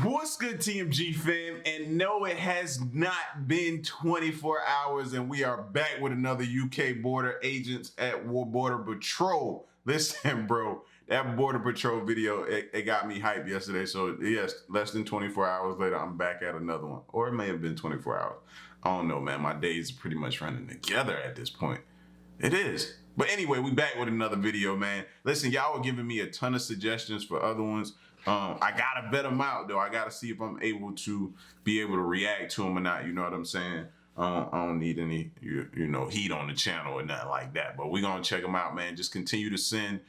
What's good, TMG fam? And no, it has not been 24 hours and we are back with another UK border agents at War Border Patrol. Listen, bro, that Border Patrol video, it got me hyped yesterday. So yes, less than 24 hours later, I'm back at another one. Or it may have been 24 hours. I don't know, man. My days are pretty much running together at this point. It is. But anyway, we back with another video, man. Listen, y'all were giving me a ton of suggestions for other ones. I gotta vet them out though. I gotta see if I'm able to react to them or not. You know what I'm saying? I don't need any, you know, heat on the channel or nothing like that. But we're gonna check them out, man. Just continue to send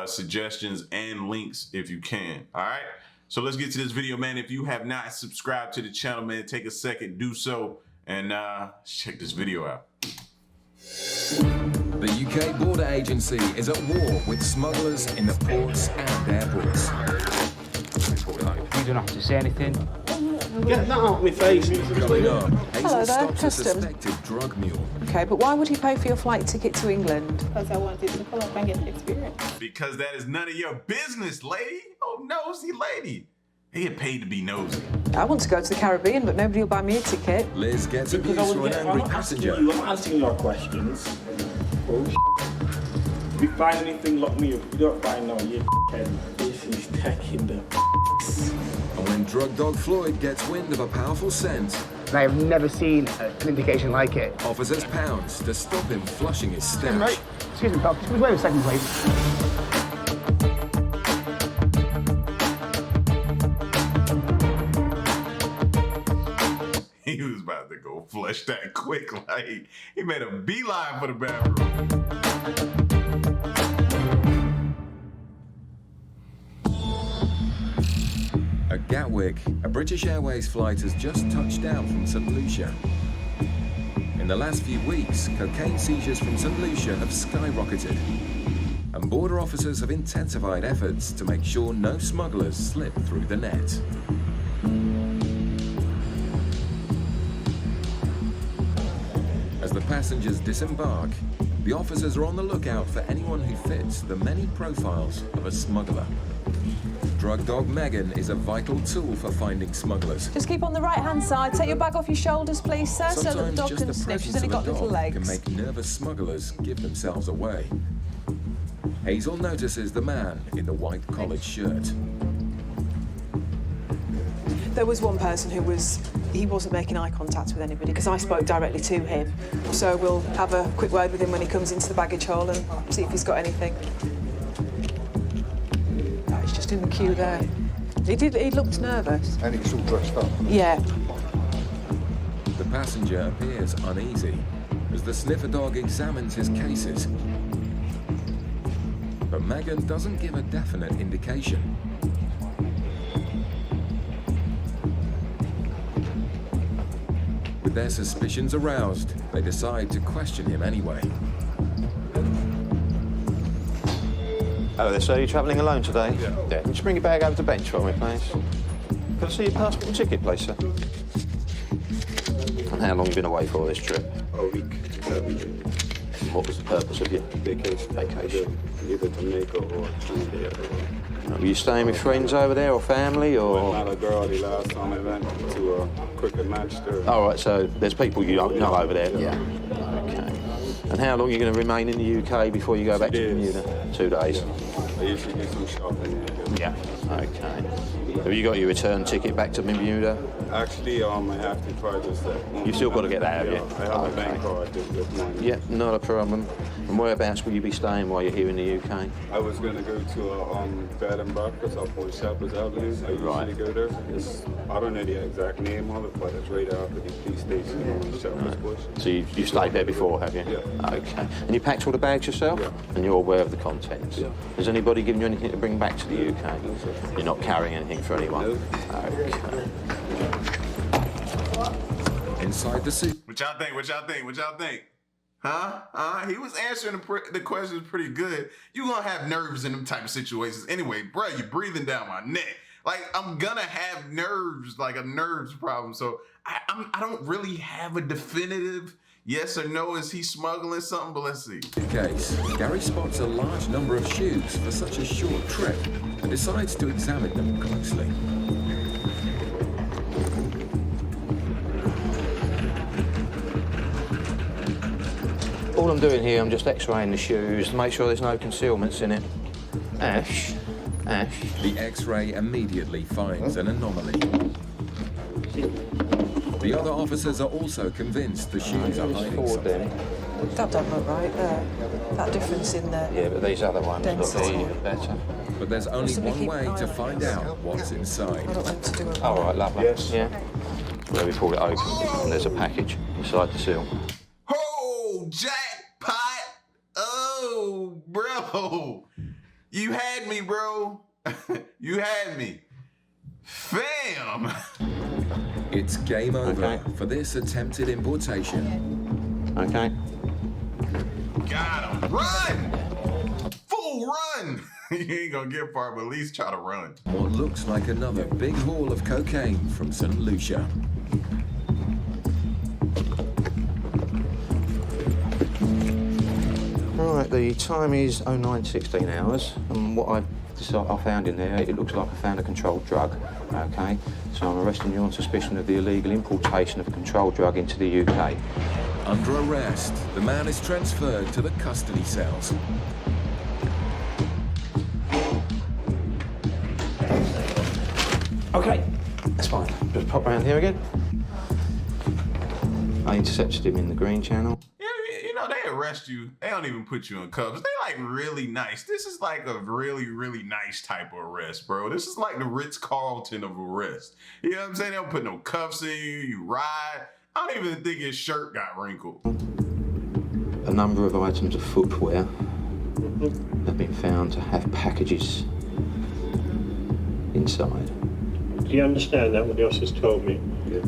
suggestions and links if you can. All right. So let's get to this video, man. If you have not subscribed to the channel, man, take a second, do so, and check this video out. The UK Border Agency is at war with smugglers in the ports and airports. You don't have to say anything. Get that out of my face. Going on, Hello Hazel there, stops a customs. suspected drug mule. Okay, but why would he pay for your flight ticket to England? Because I wanted to pull up and get the experience. Because that is none of your business, lady. Oh, nosy lady. They get paid to be nosy. I want to go to the Caribbean, but nobody will buy me a ticket. Liz gets Because abuse from an angry I'm passenger. not answering your questions. Oh, if you find anything, lock me up. If you don't find no, you head. This is taking the And when drug dog Floyd gets wind of a powerful scent, I have never seen an indication like it. offers pounds to stop him flushing his stash. Right. Excuse me, pal. Just wait a second, please. He was about to go flush that quick. Like, he made a beeline for the bathroom. At Gatwick, a British Airways flight has just touched down from St. Lucia. In the last few weeks, cocaine seizures from St. Lucia have skyrocketed, and border officers have intensified efforts to make sure no smugglers slip through the net. As the passengers disembark, the officers are on the lookout for anyone who fits the many profiles of a smuggler. Drug dog Megan is a vital tool for finding smugglers. Just keep on the right-hand side. Take your bag off your shoulders, please, sir, so that the Sometimes dog just can the sniff. She's presence only of got a little dog legs. can make nervous smugglers give themselves away. Hazel notices the man in the white collared shirt. There was one person he wasn't making eye contact with anybody because I spoke directly to him. So we'll have a quick word with him when he comes into the baggage hall and see if he's got anything. Oh, he's just in the queue there. He looked nervous. And it's all dressed up. Yeah. The passenger appears uneasy as the sniffer dog examines his cases. But Megan doesn't give a definite indication. With their suspicions aroused, they decide to question him anyway. Hello there, sir. Are you travelling alone today? Yeah. Just bring your bag over to the bench for me, please. Can I see your passport and ticket, please, sir? And how long have you been away for this trip? A week. And what was the purpose of your vacation? Either Jamaica or Trinidad. Were you staying with friends over there or family or...? Met a girl the last time I went to a cricket match there. Oh, right, so there's people you don't know over there? Yeah. Okay. And how long are you going to remain in the UK before you go back to Bermuda? 2 days. I usually do some shopping. Yeah. Okay. Have you got your return ticket back to Bermuda? Actually, I have to try this. You've still got to get that, have you? I have a bank card with mine. Yeah, not a problem. And whereabouts will you be staying while you're here in the UK? I was going to go to a bed and breakfast up on Shepherd's Avenue. I usually go there. I don't know the exact name of it, but it's right after the police station on Shepherd's Bush. So you've stayed there before, have you? Yeah. Okay. And you packed all the bags yourself? Yeah. And you're aware of the contents? Yeah. Has anybody given you anything to bring back to the UK? You're not carrying anything for anyone? No. Okay. Inside the suit. What y'all think? What y'all think? What y'all think? Huh? He was answering the questions pretty good. You gonna have nerves in them type of situations. Anyway, bro, you're breathing down my neck. Like, I'm gonna have nerves, like a nerves problem. So I don't really have a definitive yes or no. Is he smuggling something? But let's see. Case, Gary spots a large number of shoes for such a short trip and decides to examine them closely. all I'm doing here, I'm just x-raying the shoes to make sure there's no concealments in it. Ash. The X-ray immediately finds an anomaly. The other officers are also convinced the shoes are hiding Forward something. then. That don't look right there. That difference in there. Yeah, but these other ones look Density. a little bit better. But there's only Must have been one keeping way an eye to on it. find out what's inside. I don't want to do it. All right, lovely. Yes. Yeah. Where we pull it open, and there's a package inside the seal. Oh, jackpot! Oh, bro. You had me, bro. You had me. Fam. It's game over Okay. for this attempted importation. Okay. Got him. Run! Fool, run! You ain't gonna get far, but at least try to run. What looks like another big haul of cocaine from St. Lucia. Right, the time is 09:16 hours, and what I found in there, it looks like I found a controlled drug. Okay, so I'm arresting you on suspicion of the illegal importation of a controlled drug into the UK. Under arrest, the man is transferred to the custody cells. Okay, that's fine. Just pop round here again. I intercepted him in the green channel. Yeah, you know, they arrest you. They don't even put you in cuffs. They like really nice. This is like a really, really nice type of arrest, bro. This is like the Ritz-Carlton of arrest. You know what I'm saying? They don't put no cuffs in you. You ride. I don't even think his shirt got wrinkled. A number of items of footwear have been found to have packages inside. Do you understand that, what the officers told me? Yeah.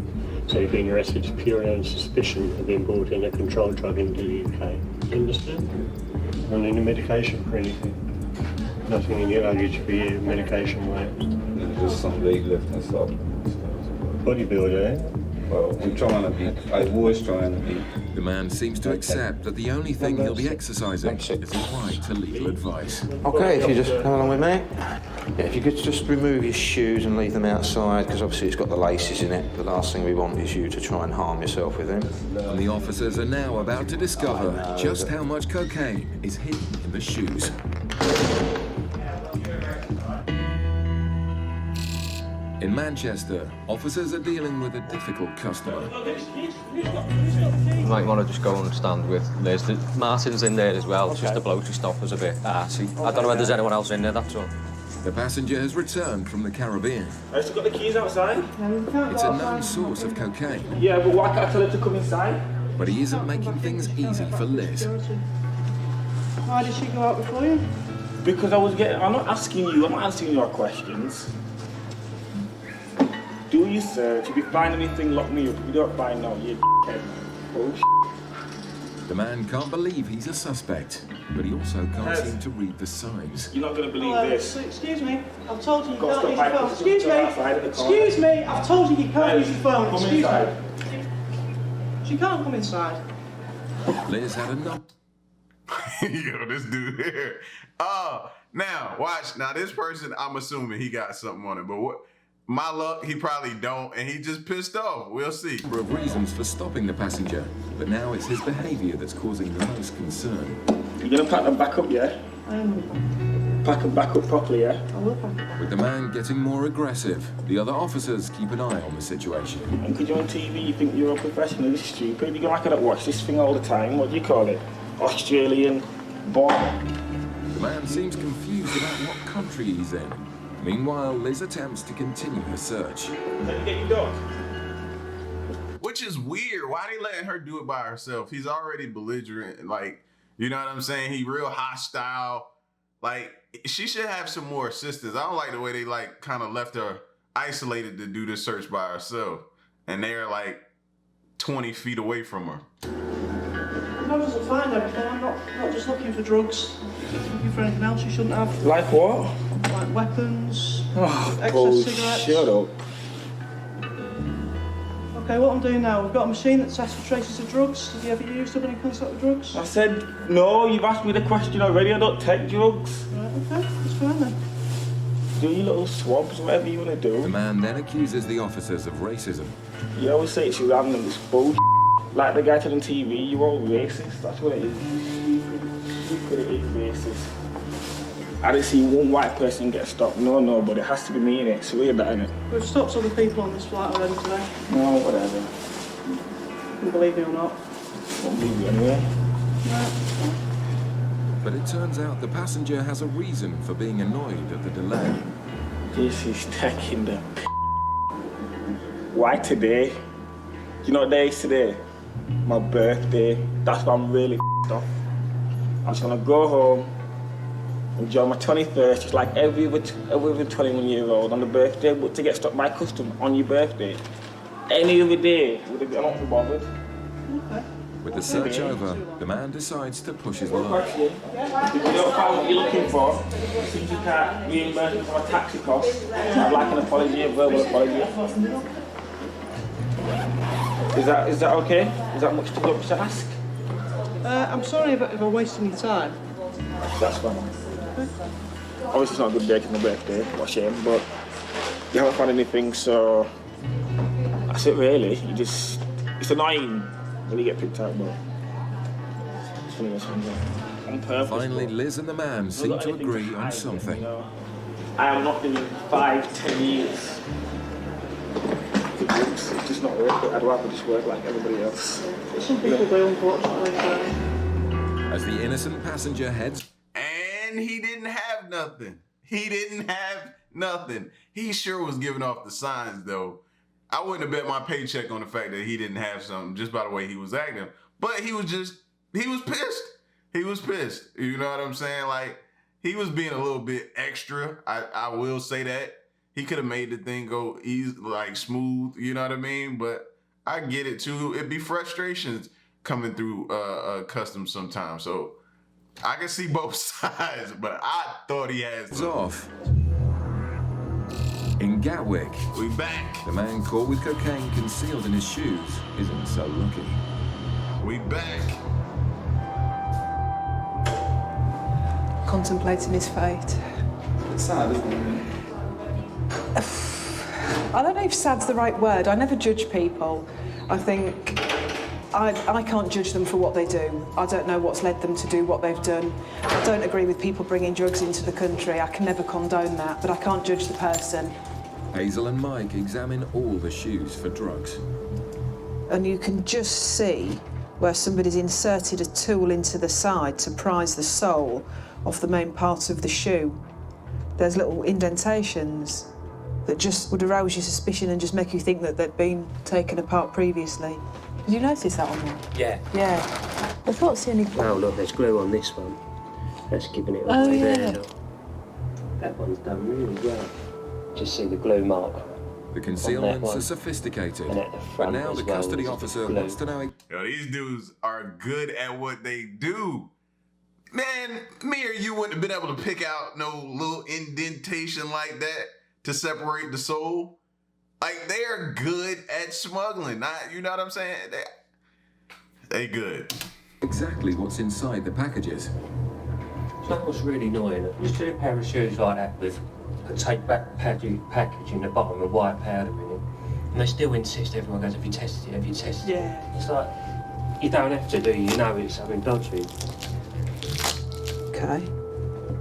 So you're being arrested purely on suspicion of importing a controlled drug into the UK. Do you understand? Not any medication for anything. Nothing in your luggage for your medication-wise. Just some leg lift and stuff. Bodybuilder, eh? Well, I'm trying to be, I was trying to be. The man seems to accept that the only thing he'll be exercising is the right to legal advice. Okay, if you just come along with me. Yeah, if you could just remove your shoes and leave them outside, because obviously it's got the laces in it. The last thing we want is you to try and harm yourself with them. And the officers are now about to discover just how much cocaine is hidden in the shoes. In Manchester, officers are dealing with a difficult customer. You might want to just go and stand with Liz. Martin's in there as well, just the bloke who stopped us a bit arsey. I don't know whether there's anyone else in there, that's all. The passenger has returned from the Caribbean. I still got the keys outside? It's a known source of cocaine, Yeah, but why can't I tell her to come inside? but he isn't making things easy for Liz. Why did she go out before you? Because I'm not asking you, I'm not answering your questions. Do your search. If you find anything, lock me up. If you don't find no, you head. Oh, The man can't believe he's a suspect, but he also can't seem to read the signs. you're not going to believe Hello, this. excuse me. I've told you you Got can't use stuff your phone. like this Excuse me. outside of the car. Excuse me. I've told you you can't use your phone. Come Excuse inside. me. She can't come inside. Liz had enough. Yo, this dude here. Now, watch. Now, this person, I'm assuming he got something on him, but what? My luck, he probably don't, and he just pissed off. We'll see. Number of reasons for stopping the passenger, but now it's his behaviour that's causing the most concern. You're going to pack them back up, yeah? I am. Pack them back up properly, yeah? I will pack. With the man getting more aggressive, the other officers keep an eye on the situation. And because you're on TV, you think you're a professional. This is stupid. You go, I cannot watch this thing all the time. What do you call it? Australian born. The man seems confused about what country he's in. Meanwhile, Liz attempts to continue her search. Let you get your dog. Which is weird. Why they letting her do it by herself? He's already belligerent. Like, you know what I'm saying? He real hostile. Like, she should have some more assistance. I don't like the way they, like, kind of left her isolated to do this search by herself. And they're, like, 20 feet away from her. No, doesn't find everything. I'm not just looking for drugs. I'm looking for anything else you shouldn't have. Like what? Like weapons, Oh, excess cigarettes. shut up. Okay, what I'm doing now, we've got a machine that tests for traces of drugs. Have you ever used to have any contact with drugs? I said, no, you've asked me the question already. I don't take drugs. Right, okay, that's fine then. Do your little swabs, whatever you want to The do. man then accuses the officers of racism. You always say it's random, it's bullshit. Like the guy said on TV, you're all racist. That's what it is. It is racist. I didn't see one white person get stopped. No, but it has to be me in it. It's weird, that, isn't it? We've stopped other people on this flight already today. No, whatever. You believe me or not? Won't believe you anyway. But it turns out the passenger has a reason for being annoyed at the delay. This is taking the Why today? You know what day is today? My birthday. That's why I'm really off. I'm just gonna go home, enjoy my 21st, just like every other 21-year-old on the birthday, but to get stopped by custom on your birthday. Any other day, I don't be bothered. Okay. With the search over, the man decides to push his luck. If you don't find what you're looking for, since you can't reimburse me for my taxi costs, I'd like an apology, a verbal apology. Is that okay? Is that much to ask? I'm sorry if I'm wasting your time. That's fine. Obviously it's not a good day because it's my birthday, what a shame, but you haven't found anything, so that's it really. It's annoying when you get picked out, but it's one of those things on purpose. Finally, Liz and the man seem to agree on something. I am not doing 5-10 years. It's just not worth it. I'd rather just work like everybody else. Some people do, unfortunately. As the innocent passenger heads... And he didn't have nothing. He didn't have nothing. He sure was giving off the signs, though. I wouldn't have bet my paycheck on the fact that he didn't have something just by the way he was acting. But he was pissed. He was pissed. You know what I'm saying? Like, he was being a little bit extra. I will say that. He could have made the thing go easy, like smooth, you know what I mean? But I get it too. It'd be frustrations coming through customs sometimes. So I can see both sides, but I thought he had some. off. In Gatwick, We back. the man caught with cocaine concealed in his shoes isn't so lucky. We back. Contemplating his fate. It's sad, isn't it? I don't know if sad's the right word. I never judge people. I think I can't judge them for what they do. I don't know what's led them to do what they've done. I don't agree with people bringing drugs into the country. I can never condone that, but I can't judge the person. Hazel and Mike examine all the shoes for drugs. And you can just see where somebody's inserted a tool into the side to prise the sole off the main part of the shoe. There's little indentations that just would arouse your suspicion and just make you think that they'd been taken apart previously. Did you notice that on there? Yeah. Yeah. I thought seeing any... Oh, look, there's glue on this one. That's giving it Oh, away yeah. there. Look. That one's done really well. Just see the glue mark. The concealments one. are sophisticated, And at the but front now as the well, custody there's officer glue. wants to know... Yo, these dudes are good at what they do. Man, me or you wouldn't have been able to pick out no little indentation like that to separate the soul. Like, they are good at smuggling. You know what I'm saying? They good. exactly what's inside the packages. It's not what's really annoying. Just do a pair of shoes like that with a tape back package in the bottom with white powder in it. And they still insist, everyone goes, have you tested it? Have you tested it? Yeah. It's like, you don't have to, do you? You know it's something dodgy. Okay.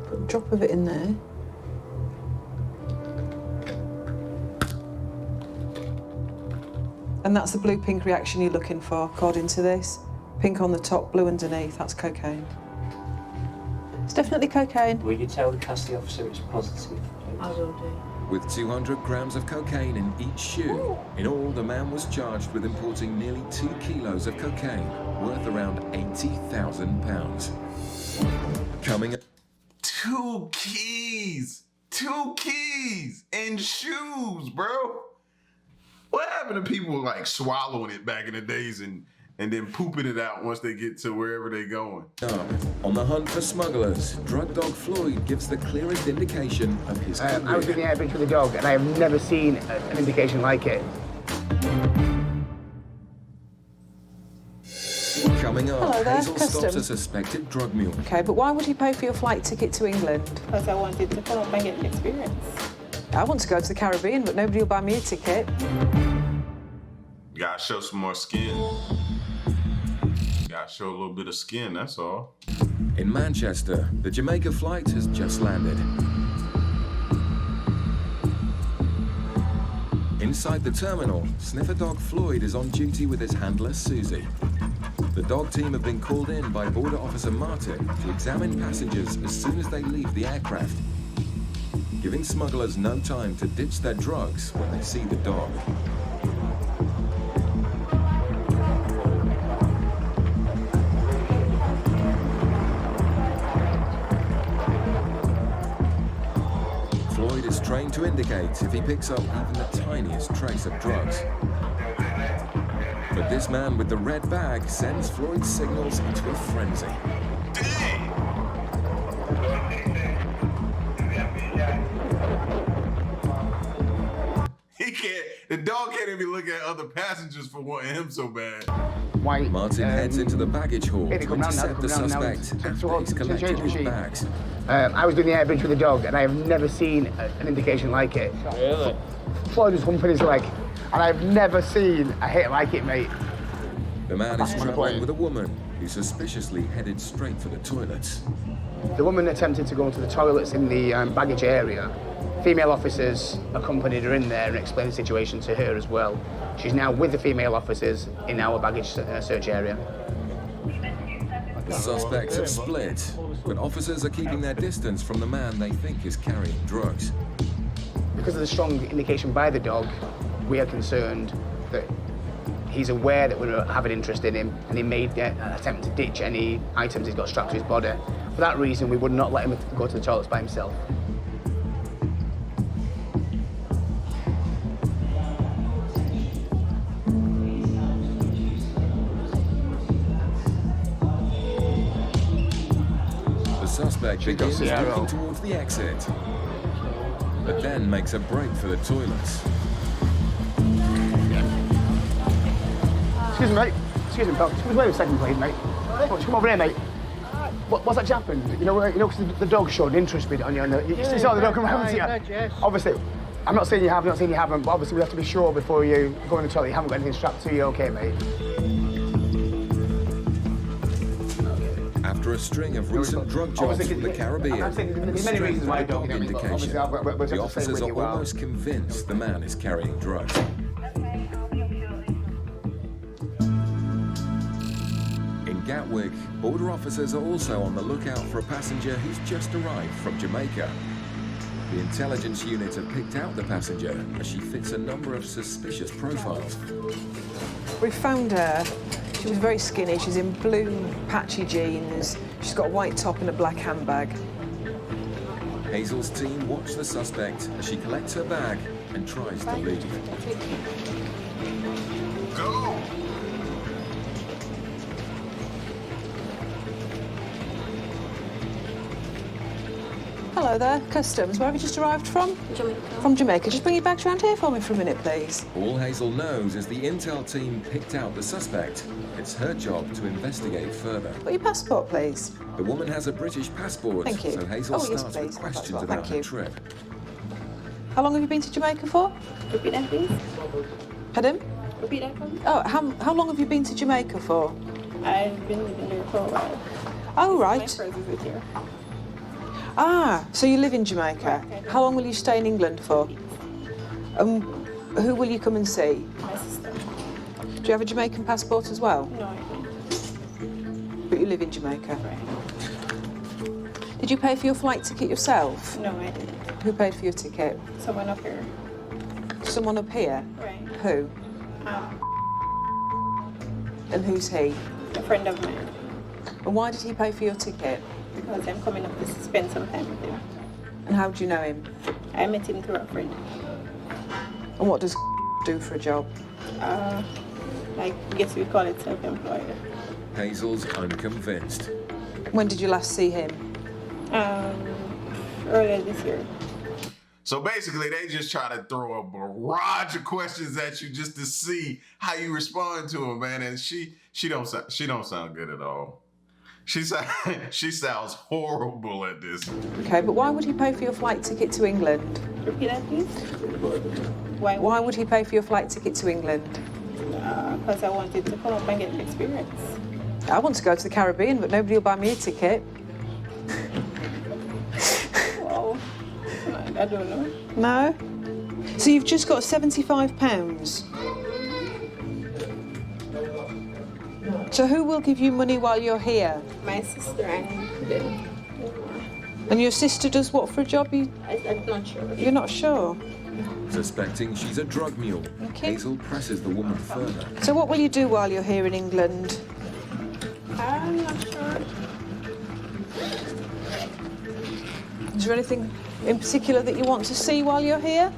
Put a drop of it in there. And that's the blue-pink reaction you're looking for, according to this. Pink on the top, blue underneath, that's cocaine. It's definitely cocaine. Will you tell the custody officer it's positive? I will do. With 200 grams of cocaine in each shoe, in all, the man was charged with importing nearly 2 kilos of cocaine, worth around £80,000. Coming up... 2 keys! 2 keys in shoes, bro. What happened to people like swallowing it back in the days and then pooping it out once they get to wherever they're going? On the hunt for smugglers, drug dog Floyd gives the clearest indication of his career. I was in the air bridge with a dog, and I have never seen an indication like it. Coming up, Hello there, Hazel stops Custom. a suspected drug mule. Okay, but why would he pay for your flight ticket to England? Because I wanted to come up and get an experience. I want to go to the Caribbean, but nobody will buy me a ticket. Gotta show some more skin. Gotta show a little bit of skin, that's all. In Manchester, the Jamaica flight has just landed. Inside the terminal, sniffer dog Floyd is on duty with his handler Susie. The dog team have been called in by Border Officer Martin to examine passengers as soon as they leave the aircraft, giving smugglers no time to ditch their drugs when they see the dog. Floyd is trained to indicate if he picks up even the tiniest trace of drugs. But this man with the red bag sends Floyd's signals into a frenzy. The dog can't even look at other passengers for wanting him so bad. White, Martin heads into the baggage hall to intercept the suspect after he's collected his bags. I was doing the air bridge with the dog, and I have never seen an indication like it. Really? Floyd was humping his leg, and I've never seen a hit like it, mate. The man is traveling with a woman who suspiciously headed straight for the toilets. The woman attempted to go into the toilets in the baggage area. Female officers accompanied her in there and explained the situation to her as well. She's now with the female officers in our baggage search area. The suspects have split, but officers are keeping their distance from the man they think is carrying drugs. Because of the strong indication by the dog, we are concerned that he's aware that we have an interest in him, and he made an attempt to ditch any items he's got strapped to his body. For that reason, we would not let him go to the toilets by himself. The suspect begins walking towards the exit, but then makes a break for the toilets. Excuse me, mate. Excuse me, pal. Just wait a second, please, mate. Come over here, mate. What's actually happened? You know, because the dog showed interest on you. You saw the dog come around to you. Yes. Obviously, I'm not saying you have, not saying you haven't, but obviously we have to be sure before you go in the toilet you haven't got anything strapped to you, okay, mate? After a string of recent drug jobs from the Caribbean and there's many reasons why I don't strong indication, the officers are almost convinced the man is carrying drugs. In Gatwick, border officers are also on the lookout for a passenger who's just arrived from Jamaica. The intelligence unit have picked out the passenger as she fits a number of suspicious profiles. We found her. She was very skinny. She's in blue patchy jeans. She's got a white top and a black handbag. Hazel's team watch the suspect as she collects her bag and tries to leave. Go! Hello there, Customs. Where have you just arrived from? Jamaica. From Jamaica. Just bring your bags around here for me for a minute, please. All Hazel knows is the intel team picked out the suspect. It's her job to investigate further. Got your passport, please. The woman has a British passport, Thank you. so Hazel Oh, yes, starts please. with questions Well, about thank her you. trip. How long have you been to Jamaica for? Repeat that, please. Pardon? Repeat that, please. Oh, how long have you been to Jamaica for? I've been living there for a while. Oh, My right. first visit here. Ah, so you live in Jamaica. How long will you stay in England for? Who will you come and see? My sister. Do you have a Jamaican passport as well? No, I don't. But you live in Jamaica. Right. Did you pay for your flight ticket yourself? No, I didn't. Who paid for your ticket? Someone up here. Someone up here? Right. Who? And who's he? A friend of mine. And why did he pay for your ticket? Because I'm coming up to spend some time with him. And how do you know him? I met him through a friend. And what does do for a job? I guess we call it self-employed. Hazel's unconvinced. When did you last see him? Earlier this year. So basically, they just try to throw a barrage of questions at you just to see how you respond to them, man. And she don't sound good at all. She sounds horrible at this. Okay, but why would he pay for your flight ticket to England? Repeat that, please. Why would he pay for your flight ticket to England? Because I wanted to come up and get an experience. I want to go to the Caribbean, but nobody will buy me a ticket. Wow. I don't know. No? So you've just got £75. So who will give you money while you're here? My sister and then. And your sister does what for a job? I'm not sure. You're not sure? Suspecting she's a drug mule, Okay. Hazel presses the woman further. So what will you do while you're here in England? I'm not sure. Is there anything in particular that you want to see while you're here?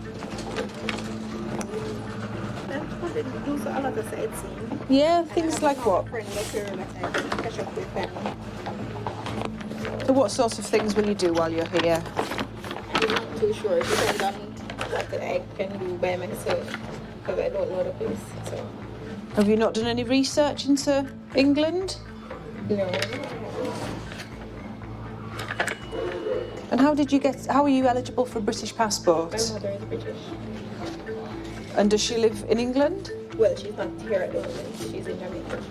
That's what they do, so a lot of sightseeing. Yeah, things like what? Friend that here that I can catch up with them. So what sort of things will you do while you're here? I'm not too sure. It depends on what I can do by myself because I don't know the place. So, Have you not done any research into England? no. And how are you eligible for a British passport? My mother is British. And does she live in England? Well, she's not here at the moment. She's in Jamaica.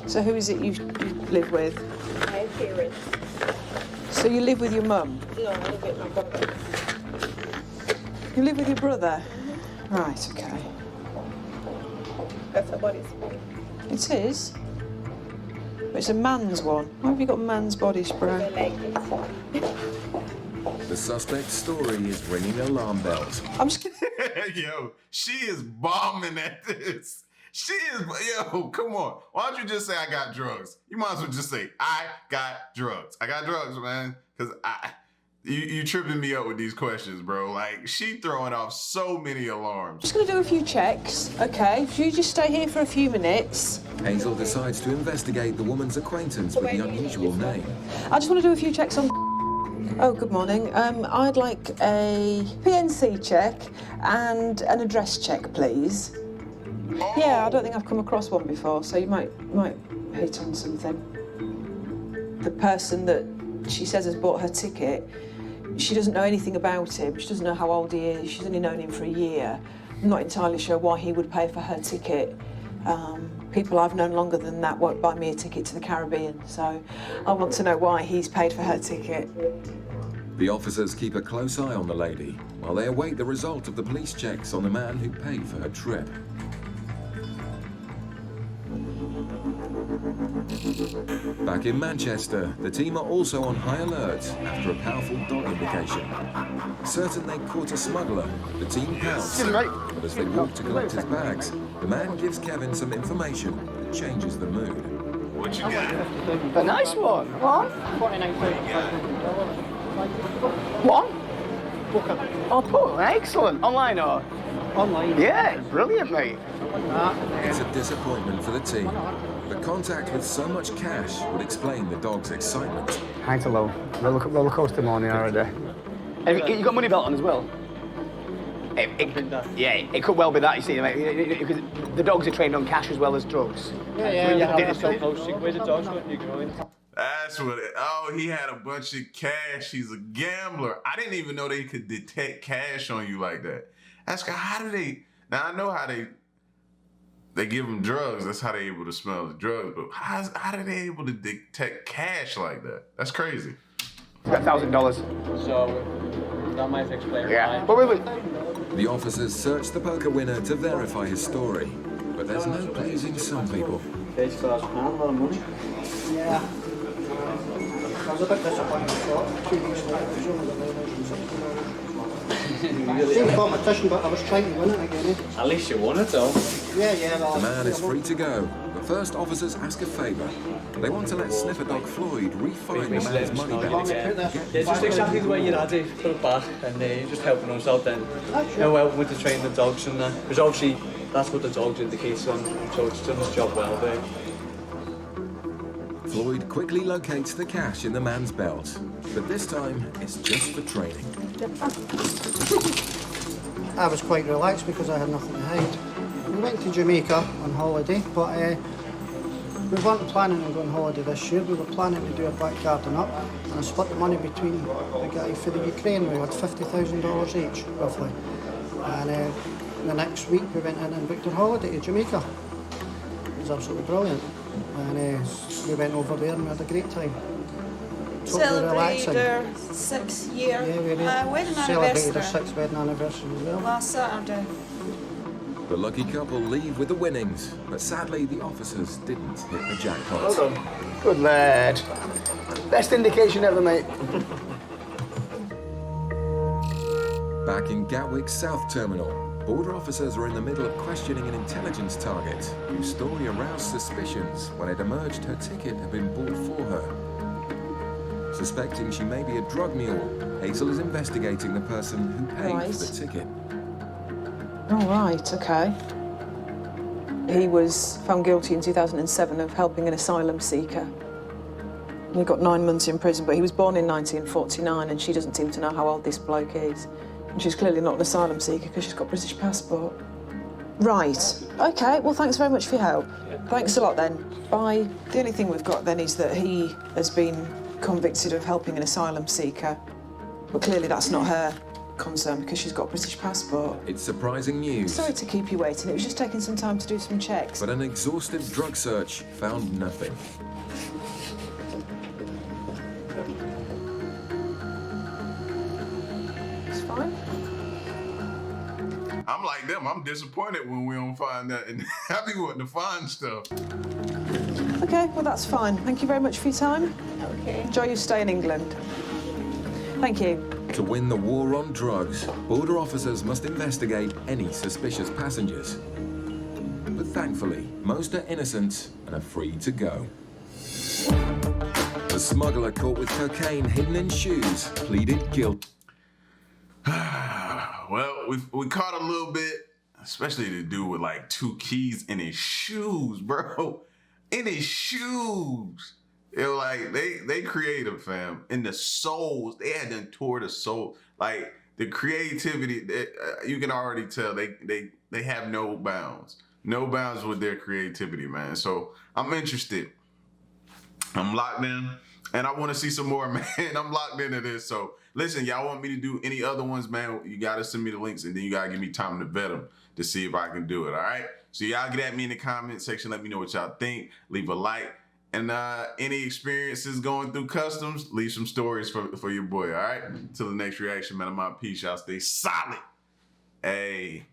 So who is it you live with? My parents. So you live with your mum? No, I live with my brother. You live with your brother? Right, okay. That's a body spray. It is? But it's a man's one. Why have you got man's body I spray? like it. The suspect's story is ringing alarm bells. I'm just Yo, she is bombing at this. She is, yo, come on. Why don't you just say I got drugs? You might as well just say I got drugs. I got drugs, man. Because you tripping me up with these questions, bro. Like, she throwing off so many alarms. just going to do a few checks, okay? If you just stay here for a few minutes. Hazel decides to investigate the woman's acquaintance with the unusual name. I just want to do a few checks on... Oh, good morning. I'd like a PNC check and an address check, please. Yeah, I don't think I've come across one before, so you might hit on something. The person that she says has bought her ticket, she doesn't know anything about him. She doesn't know how old he is. She's only known him for a year. I'm not entirely sure why he would pay for her ticket. People I've known longer than that won't buy me a ticket to the Caribbean, so I want to know why he's paid for her ticket. The officers keep a close eye on the lady while they await the result of the police checks on the man who paid for her trip. Back in Manchester, the team are also on high alert after a powerful dog indication. Certain they caught a smuggler, the team pouts. But as they walk to collect his bags, the man gives Kevin some information that changes the mood. What you got? A nice one. What? What? Oh, cool. Excellent. Online or? Online. Yeah, brilliant, mate. It's a disappointment for the team. But contact with so much cash would explain the dog's excitement. High to low. Roller coaster morning already. Have you got money belt on as well? It could well be that, you see, mate, because the dogs are trained on cash as well as drugs. That's what it, oh, he had a bunch of cash. He's a gambler. I didn't even know they could detect cash on you like that. Ask her, how do they, now I know how they give them drugs. That's how they're able to smell the drugs. But how are they able to detect cash like that? That's crazy. $1,000. So that might explain why. But wait. The officers search the poker winner to verify his story. But there's no pleasing some people. £30,000, a lot of money. Yeah. I was a bit disappointed. 2 weeks later, competition, but I was trying to win it again. At least you won it, though. Yeah. The man is free to go, but first officers ask a favour. They want to let sniffer dog Floyd refine the man's money belt. Yeah, just exactly the way you had it, put it back, and you're just helping us out then. Helping with the training the dogs, and because obviously that's what the dogs indicates on, so it's done its job well there. Floyd quickly locates the cash in the man's belt, but this time it's just for training. I was quite relaxed because I had nothing to hide. We went to Jamaica on holiday, but we weren't planning on going on holiday this year. We were planning to do a back garden up and split the money between the guy for the Ukraine. We had $50,000 each, roughly. And the next week we went in and booked a holiday to Jamaica. It was absolutely brilliant. And we went over there and we had a great time. Totally relaxing. Celebrated our 6th year Yeah, we wedding celebrated our anniversary 6th wedding anniversary as well. last Saturday. The lucky couple leave with the winnings, but sadly the officers didn't hit the jackpot. Well done. Good lad. Best indication ever, mate. Back in Gatwick's South Terminal, border officers were in the middle of questioning an intelligence target whose story aroused suspicions when it emerged her ticket had been bought for her. Suspecting she may be a drug mule, Hazel is investigating the person who paid for the ticket. Oh, right, okay. He was found guilty in 2007 of helping an asylum seeker. He got 9 months in prison, but he was born in 1949 and she doesn't seem to know how old this bloke is. And she's clearly not an asylum seeker because she's got a British passport. Right, okay, well, thanks very much for your help. Thanks a lot then. Bye. The only thing we've got then is that he has been convicted of helping an asylum seeker, but clearly that's not her concern because she's got a British passport. It's surprising news. Sorry to keep you waiting, it was just taking some time to do some checks. But an exhaustive drug search found nothing. It's fine. I'm like them. I'm disappointed when we don't find that, and I be wanting to find stuff. Okay, well, that's fine. Thank you very much for your time. Okay. Enjoy your stay in England. Thank you. To win the war on drugs, border officers must investigate any suspicious passengers. But thankfully, most are innocent and are free to go. The smuggler caught with cocaine hidden in shoes pleaded guilty. Well, we caught a little bit, especially the dude with like 2 keys in his shoes, bro. In his shoes. It was like they creative, fam. In the soles, they had them tore the soul. Like the creativity, you can already tell they have no bounds. No bounds with their creativity, man. So I'm interested. I'm locked in. And I want to see some more, man. I'm locked into this. So listen, y'all want me to do any other ones, man? You got to send me the links and then you got to give me time to vet them to see if I can do it, all right? So y'all get at me in the comment section. Let me know what y'all think. Leave a like. And any experiences going through customs, leave some stories for your boy, all right? Till the next reaction, man. I'm out. Peace. Y'all stay solid. Hey.